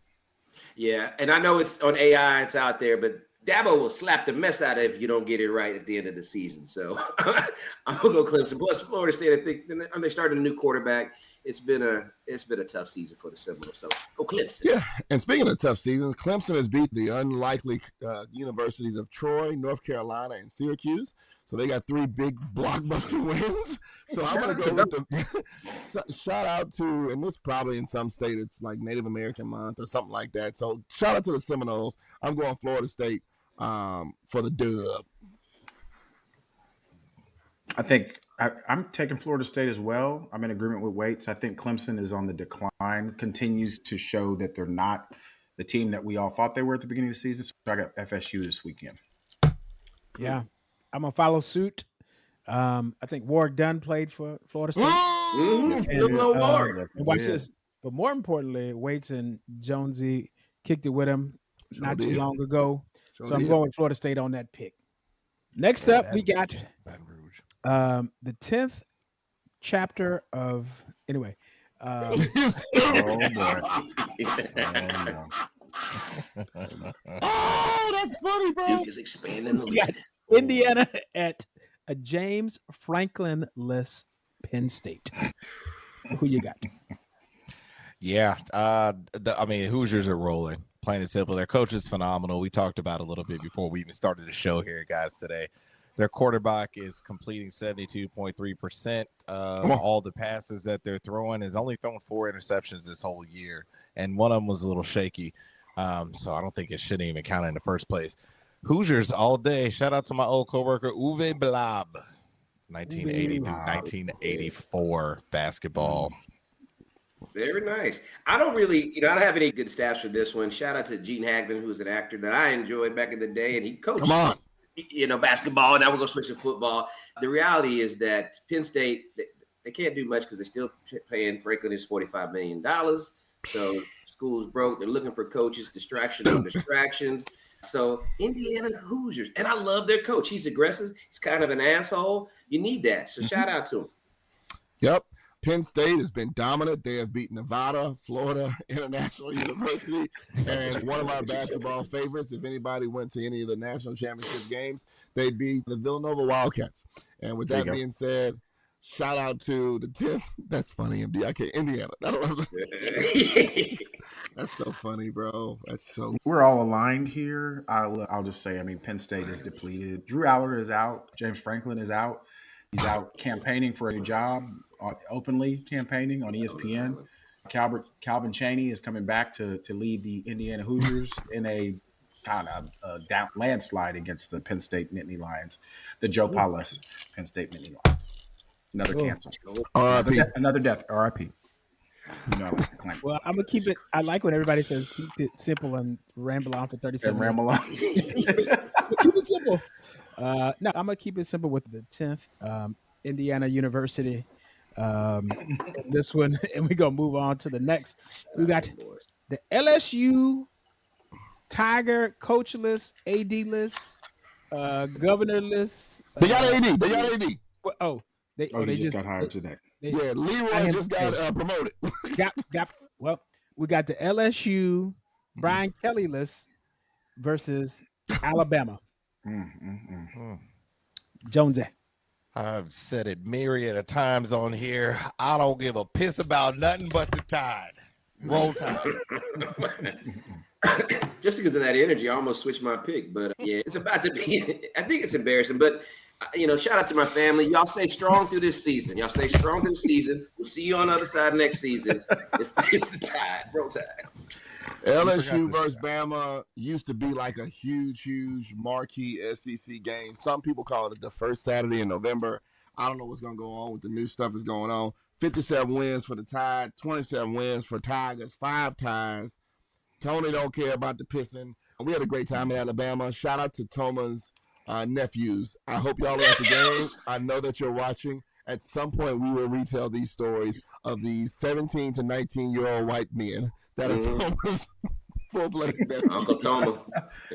Speaker 3: Yeah, and I know it's on AI, it's out there, but Dabo will slap the mess out of it if you don't get it right at the end of the season. So I'm gonna go Clemson. Plus Florida State, I think they started a new quarterback. It's been a tough season for the Seminoles. So go Clemson.
Speaker 2: Yeah, and speaking of tough seasons, Clemson has beat the unlikely universities of Troy, North Carolina, and Syracuse. So they got 3 big blockbuster wins. So I'm going to go with the shout out to, and this probably in some state it's like Native American Month or something like that. So shout out to the Seminoles. I'm going Florida State for the dub.
Speaker 5: I think I'm taking Florida State as well. I'm in agreement with Waits. I think Clemson is on the decline, continues to show that they're not the team that we all thought they were at the beginning of the season. So I got FSU this weekend.
Speaker 1: Yeah, I'm going to follow suit. I think Warwick Dunn played for Florida State.
Speaker 3: Warwick.
Speaker 1: Watch this. But more importantly, Waits and Jonesy kicked it with him not too long ago. So I'm going with Florida State on that pick. Next up, we got the 10th chapter of anyway.
Speaker 2: Oh that's funny, bro.
Speaker 3: Duke is expanding the lead.
Speaker 1: Indiana at a James Franklin-less Penn State. Who you got?
Speaker 4: Yeah. I mean, Hoosiers are rolling, plain and simple. Their coach is phenomenal. We talked about it a little bit before we even started the show here, guys, today. Their quarterback is completing 72.3%. All the passes that they're throwing is only thrown 4 interceptions this whole year, and one of them was a little shaky. So I don't think it shouldn't even count in the first place. Hoosiers all day. Shout out to my old coworker, Uwe Blab, 1980 through 1984 basketball.
Speaker 3: Very nice. I don't really, I don't have any good stats for this one. Shout out to Gene Hackman, who's an actor that I enjoyed back in the day, and he coached.
Speaker 2: Come on.
Speaker 3: Basketball. Now we're going to switch to football. The reality is that Penn State, they can't do much because they're still paying Franklin his $45 million. So school's broke. They're looking for coaches, distraction on distractions. So Indiana Hoosiers, and I love their coach. He's aggressive. He's kind of an asshole. You need that. So shout out to him.
Speaker 2: Yep. Penn State has been dominant. They have beaten Nevada, Florida International University, and one of my basketball favorites, if anybody went to any of the national championship games, they beat the Villanova Wildcats. And with that being said, shout out to the 10th. That's funny, Indiana. That's so funny, bro.
Speaker 5: We're all aligned here. I'll just say, Penn State is depleted. Drew Allard is out. James Franklin is out. He's out campaigning for a new job, openly campaigning on ESPN. Calvin Chaney is coming back to lead the Indiana Hoosiers in a kind of down landslide against the Penn State Nittany Lions, the Joe Paulus Penn State Nittany Lions. Another cancel. Another death. R.I.P.
Speaker 1: Well, I'm gonna keep it. I like when everybody says keep it simple and ramble on for 30 seconds.
Speaker 5: Ramble on.
Speaker 1: Keep it simple. No, I'm gonna keep it simple with the 10th Indiana University. This one, and we're gonna move on to the next. We got the LSU Tiger coachless, AD-less, governorless.
Speaker 2: They got AD.
Speaker 1: They
Speaker 5: just got hired today.
Speaker 2: Leroy just got promoted.
Speaker 1: Well, we got the LSU Brian Kelly-less versus Alabama. Jonesy.
Speaker 4: I've said it myriad of times on here. I don't give a piss about nothing but the Tide. Roll Tide.
Speaker 3: Just because of that energy, I almost switched my pick. But it's about to be. I think it's embarrassing. But shout out to my family. Y'all stay strong through this season. We'll see you on the other side next season. It's the Tide. Roll Tide.
Speaker 2: LSU versus Bama used to be like a huge marquee SEC game. Some people call it the first Saturday in November. I don't know what's going to go on with the new stuff that's going on. 57 wins for the Tide, 27 wins for Tigers, 5 ties. Tony don't care about the pissing. We had a great time in Alabama. Shout out to Thoma's nephews. I hope y'all are at the game. I know that you're watching. At some point, we will retell these stories of these 17 to 19-year-old white men that are Thoma's full-blooded nephews.
Speaker 3: Uncle Thoma.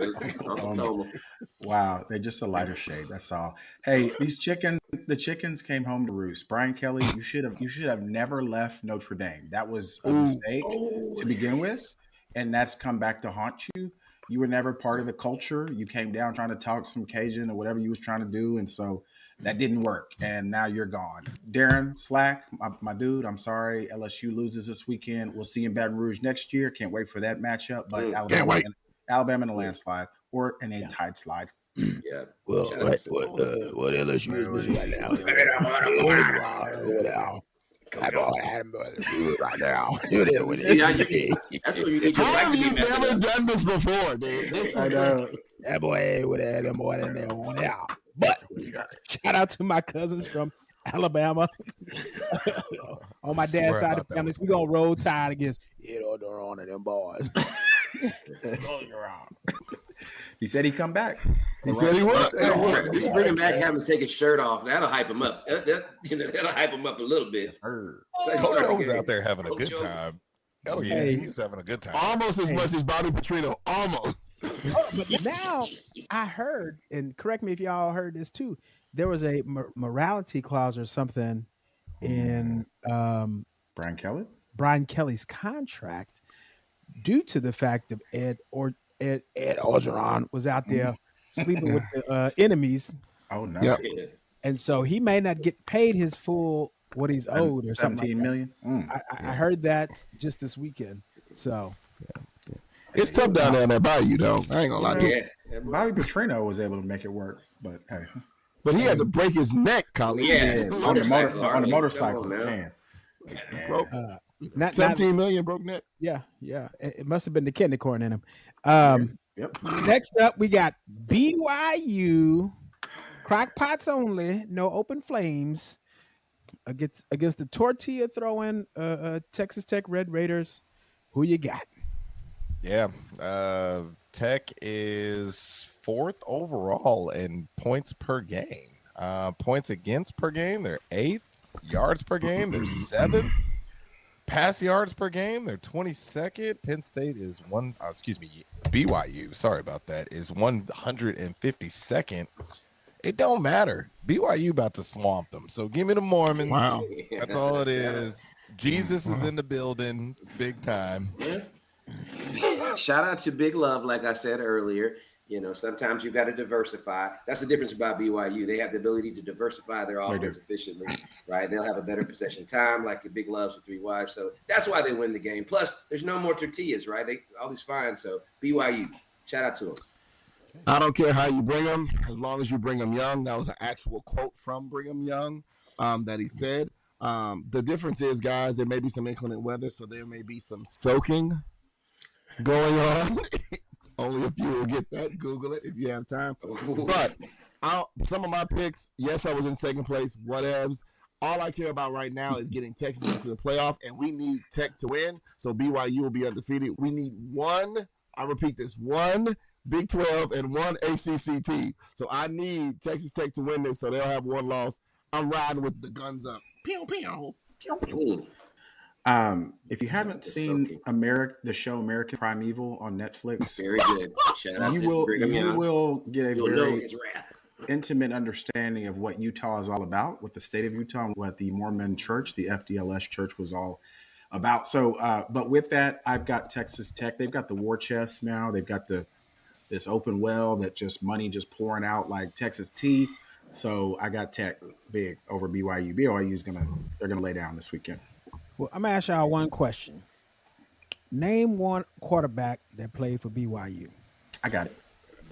Speaker 3: Uncle Thoma.
Speaker 5: Wow, they're just a lighter shade. That's all. Hey, the chickens came home to roost. Brian Kelly, you should have never left Notre Dame. That was a mistake to begin with, and that's come back to haunt you. You were never part of the culture. You came down trying to talk some Cajun or whatever you was trying to do, and so that didn't work, and now you're gone. Darren Slack, my dude, I'm sorry. LSU loses this weekend. We'll see you in Baton Rouge next year. Can't wait for that matchup. But Alabama in a landslide or in a tide slide.
Speaker 6: Yeah. Well, what LSU is busy right now. Right now.
Speaker 3: That's what you need.
Speaker 2: How have you never done this before, dude?
Speaker 1: I know. That boy would have them boy in there on out. But shout out to my cousins from Alabama. On my dad's side of the family, we're gonna roll Tide against they're on to them boys.
Speaker 5: He said he'd come back.
Speaker 2: He said he was.
Speaker 3: Just bring him back, have him take his shirt off. That'll hype him up. That'll hype him up a little bit.
Speaker 4: Coach O was out there having a good time. Oh yeah, he was having a good time.
Speaker 2: Almost as much as Bobby Petrino. Almost.
Speaker 1: But now I heard, and correct me if y'all heard this too, there was a morality clause or something in Brian Kelly's contract due to the fact that Ed Orgeron was out there sleeping with the enemies.
Speaker 5: Oh no!
Speaker 2: Yep.
Speaker 1: And so he may not get paid his full what he's owed or something.
Speaker 5: 17 million.
Speaker 1: I heard that just this weekend. So
Speaker 2: it's tough down there in that bayou, though. I ain't gonna lie to you.
Speaker 5: Bobby Petrino was able to make it work, but hey.
Speaker 2: But he had to break his neck, Colin.
Speaker 5: On the motorcycle, man.
Speaker 2: Broke. 17 million broke neck.
Speaker 1: Yeah. It must have been the candy corn in him. Yep. Next up, we got BYU crock pots only, no open flames against the tortilla throwing Texas Tech Red Raiders. Who you got?
Speaker 4: Yeah, Tech is 4th overall in points per game. Points against per game, they're 8th. Yards per game, they're 7th. Pass yards per game, they're 22nd. Penn State is BYU, sorry about that, is 152nd. It don't matter. BYU about to swamp them. So give me the Mormons.
Speaker 2: Wow.
Speaker 4: That's all it is. Jesus is in the building big time.
Speaker 3: Shout out to Big Love, like I said earlier. Sometimes you've got to diversify. That's the difference about BYU. They have the ability to diversify their offense efficiently, right? They'll have a better possession time, like your Big Loves with 3 wives. So that's why they win the game. Plus, there's no more tortillas, right? They always fine. So BYU, shout out to them.
Speaker 2: I don't care how you bring them, as long as you bring them young. That was an actual quote from Brigham Young that he said. The difference is, guys, there may be some inclement weather, so there may be some soaking going on. Only if you will get that. Google it if you have time. But some of my picks, yes, I was in second place, whatevs. All I care about right now is getting Texas into the playoff, and we need Tech to win, so BYU will be undefeated. We need one Big 12 and one ACC team. So I need Texas Tech to win this, so they'll have one loss. I'm riding with the guns up. Pew, pew, pew, pew.
Speaker 5: If you haven't seen the show American Primeval on Netflix,
Speaker 3: very good.
Speaker 5: You will get a very intimate understanding of what Utah is all about, what the state of Utah, and what the Mormon Church, the FDLS Church, was all about. So, but with that, I've got Texas Tech. They've got the war chest now. They've got this open well that money pouring out like Texas tea. So I got Tech big over BYU. They're gonna lay down this weekend.
Speaker 1: Well, I'm going to ask y'all one question. Name one quarterback that played for BYU.
Speaker 5: I got it.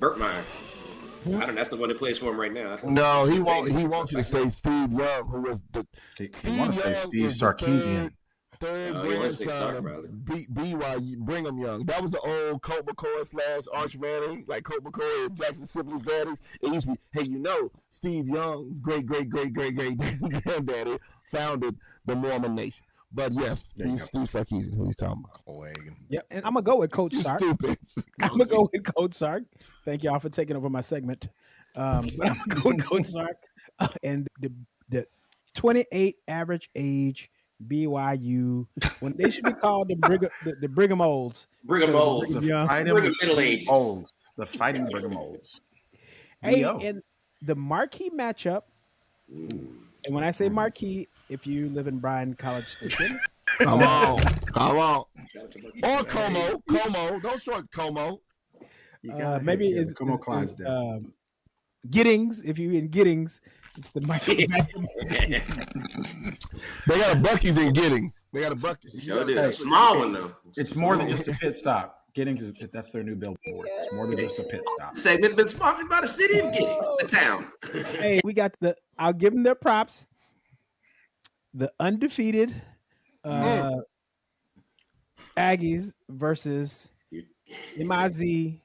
Speaker 3: Burt Myers. I don't know. That's the one that plays for him right now.
Speaker 2: No, he won't you to say Steve Young, who was the
Speaker 5: Steve Young say Steve Sarkisian.
Speaker 2: Third grandson of BYU, Brigham Young. That was the old Colt McCoy / Arch Manning, like Colt McCoy and Jackson Sibley's daddies. It used to be, hey, Steve Young's great granddaddy founded the Mormon Nation. But yes, he's Steve Sarkisian, who he's talking about.
Speaker 1: Yep, and I'm going to go with Coach Sark.
Speaker 2: Stupid.
Speaker 1: I'm going to go with Coach Sark. Thank y'all for taking over my segment. But I'm going to go with Coach Sark. And the 28 average age BYU, when they should be called the Brigham Olds.
Speaker 3: Brigham Olds.
Speaker 5: Brigham Middle Age Olds. The Fighting Brigham Olds.
Speaker 1: Hey, and the marquee matchup, and when I say marquee, if you live in Bryan College Station.
Speaker 2: Come on. Or Como. Don't short Como.
Speaker 1: Maybe it's
Speaker 5: Como Clydesdale.
Speaker 1: Giddings, if you're in Giddings. It's the marquee.
Speaker 2: They got a Buc-ee's in Giddings. They got a Buc-ee's.
Speaker 3: A small one, though.
Speaker 5: It's more than just a pit stop. Giddings that's their new billboard. It's more than just a pit stop.
Speaker 3: Segment been sponsored by the city of Giddings, the town.
Speaker 1: Hey, we got I'll give them their props. The undefeated Aggies versus MIZ-ZOU.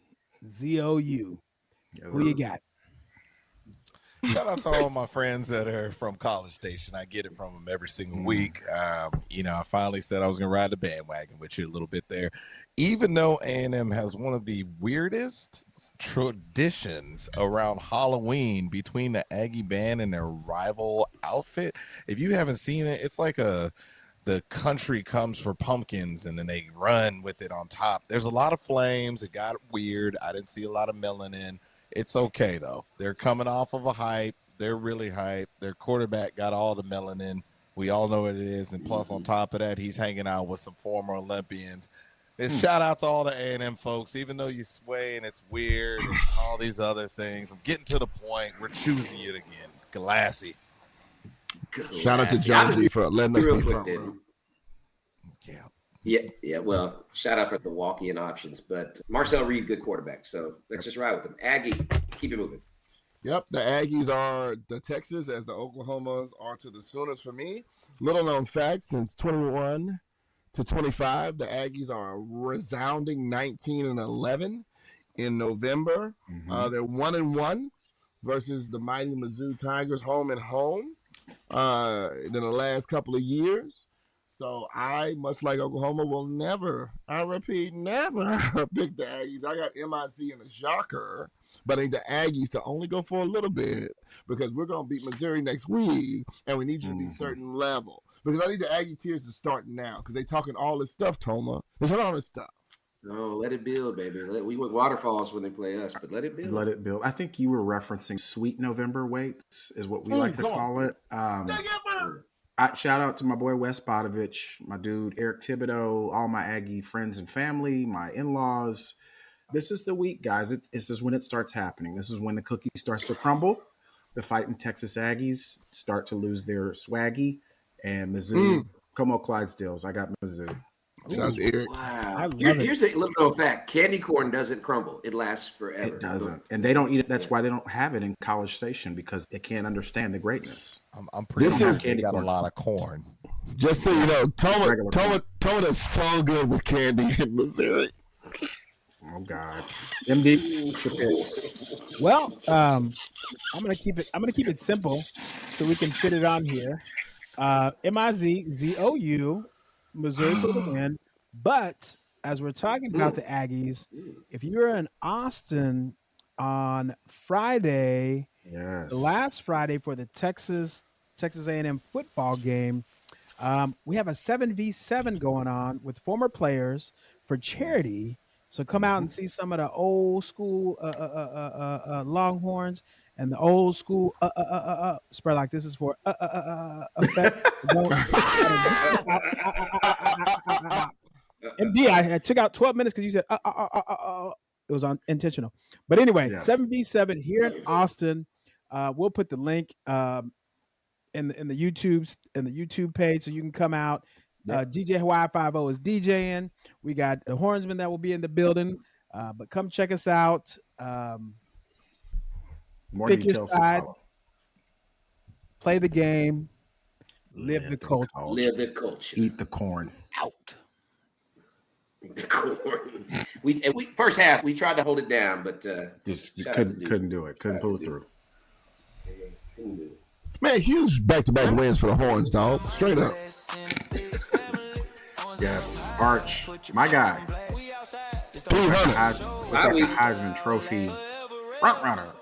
Speaker 1: Who you got?
Speaker 4: Shout out to all my friends that are from College Station. I get it from them every single week. I finally said I was going to ride the bandwagon with you a little bit there. Even though A&M has one of the weirdest traditions around Halloween between the Aggie band and their rival outfit. If you haven't seen it, it's like the country comes for pumpkins and then they run with it on top. There's a lot of flames. It got weird. I didn't see a lot of melanin. It's okay, though. They're coming off of a hype. They're really hype. Their quarterback got all the melanin. We all know what it is. And plus, on top of that, he's hanging out with some former Olympians. And shout out to all the A&M folks. Even though you sway and it's weird and all these other things, I'm getting to the point. We're choosing you again. Galassi.
Speaker 2: Shout out to Jonesy for letting us be front row.
Speaker 3: Yeah. Well, shout out for the walk-in options, but Marcel Reed, good quarterback. So let's just ride with him. Aggie, keep it moving.
Speaker 2: Yep, the Aggies are the Texas as the Oklahomas are to the Sooners for me. Little known fact, since 21 to 25, the Aggies are a resounding 19-11 in November. They're 1-1 versus the mighty Mizzou Tigers home and home in the last couple of years. So I, much like Oklahoma, will never, I repeat, never pick the Aggies. I got MIC in the shocker, but I need the Aggies to only go for a little bit because we're going to beat Missouri next week, and we need you to be certain level. Because I need the Aggie tears to start now because they talking all this stuff, Thoma. There's all this stuff.
Speaker 3: No, let it build, baby. We want waterfalls when they play us, but let it build.
Speaker 5: Let it build. I think you were referencing sweet November weights is what we like to call it. Shout out to my boy Wes Bodovich, my dude Eric Thibodeau, all my Aggie friends and family, my in-laws. This is the week, guys. This is when it starts happening. This is when the cookie starts to crumble. The fighting Texas Aggies start to lose their swaggy. And Mizzou, come on, Clydesdales. I got Mizzou.
Speaker 2: Shout out to Eric.
Speaker 3: Wow. Here's a little known fact. Candy corn doesn't crumble. It lasts forever.
Speaker 5: It doesn't. And they don't eat it. That's why they don't have it in College Station because they can't understand the greatness.
Speaker 4: I'm pretty sure they got a lot of corn.
Speaker 2: Just so you know, Thoma is so good with candy in Missouri.
Speaker 5: Oh God, MD.
Speaker 1: Well, I'm gonna keep it simple so we can fit it on here. MIZZOU, Missouri for the win. But as we're talking about the Aggies, if you're in Austin on Friday, the last Friday for the Texas A&M football game, we have a 7v7 going on with former players for charity. So come out and see some of the old school Longhorns and the old school spread like this is for effect. MD, I took out 12 minutes because you said it was intentional. But anyway, 7v7 here in Austin. We'll put the link in the YouTube page so you can come out. DJ Hawaii 50 is DJing. We got the Hornsmen that will be in the building. But come check us out.
Speaker 5: More
Speaker 1: pick your
Speaker 5: details
Speaker 1: side, play the game, live the culture.
Speaker 3: Live the culture.
Speaker 5: Eat the corn.
Speaker 1: Out.
Speaker 3: The corn. We first half we tried to hold it down, but
Speaker 5: just couldn't do it. Couldn't pull it through.
Speaker 2: Man, huge back-to-back wins for the Horns, dog. Straight up.
Speaker 5: Yes, Arch, my guy.
Speaker 2: 300.
Speaker 5: Heisman Trophy front runner.